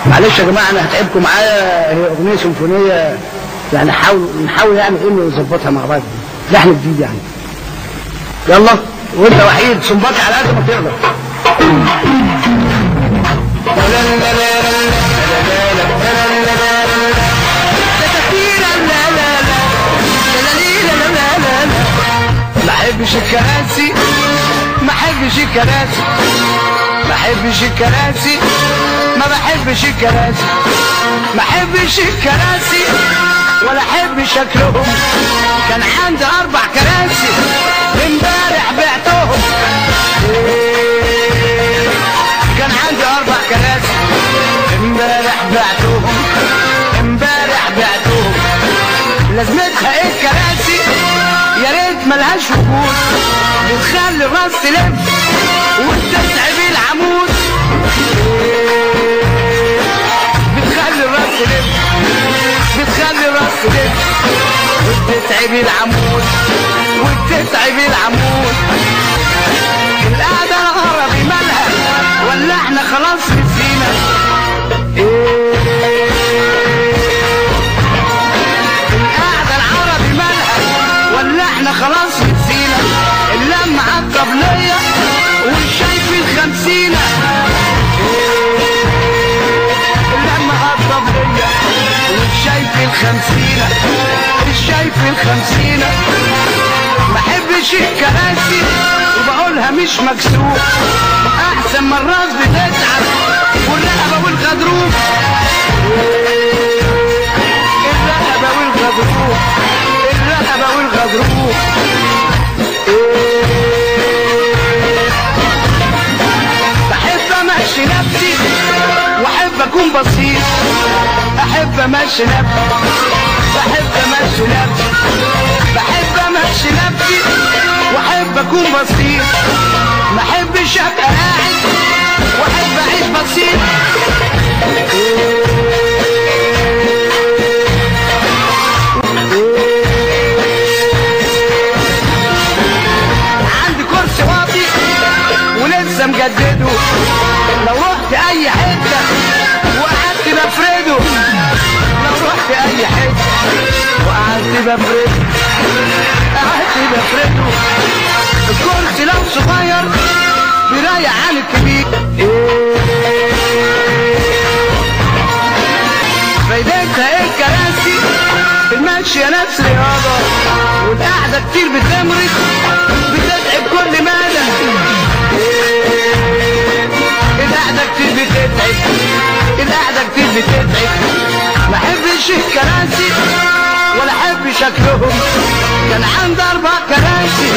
معلش يا جماعه انا هتعبكم معايا، هي اغنيه سيمفونيه يعني نحاول يعني ايه نظبطها مع بعض، لحن جديد يعني. يلا وانت وحيد صنباطي على قد ما تقدر. ما احبش الكراسي، ما احبش الكراسي، ما احبش الكراسي، ما بحبش الكراسي، ما احبش الكراسي ولا احب شكلهم. كان عندي 4 كراسي امبارح بعتهم. كان عندي 4 كراسي امبارح بعتهم، امبارح بعتهم. لازمتها ايه الكراسي؟ يا ريت ملهاش وجود، بتخلي الراس تلف وتتعب العمود. بتخلي الراس تلف، بتخلي الراس تلف وتتعب العمود، وتتعب العمود. القعدة العربي مالها ولا احنا خلاص نسينا؟ القعدة العربي مالها ولا احنا خلاص نسينا؟ اللمة عالطبلية والشاي في ال50. اللمة عالطبلية والشاي في ال50، الشاي في ال50. ما احبش الكراسي وبقولها مش مكسوف، احسن من الراس بتتعب والرقبة والغضروف. الرقبة والغضروف، الرقبة والغضروف. بحب امشي نفسي واحب اكون بسيط، احب امشي نفسي، بحب امشي نفسي، بحب امشي نفسي واحب اكون بسيط. ما احبش ابقى قاعد واحب اعيش بسيط. عندي كرسي واطي ولسه مجدده، لو رحت اي حته وقعدت بفرده، لو رحت اي حته وقعدت بفرده، قعدت بفرده. الكرسي لو صغير بيريح عن الكبير. فايدتها ايه الكراسي؟ المشي يا نفس رياضة، والقعدة كتير بتمرض، بتتعب كل مدى. القعدة كتير بتتعب، القعدة كتير بتتعب. ما احبش الكراسي ولا احب شكلهم. كان عندي 4 كراسي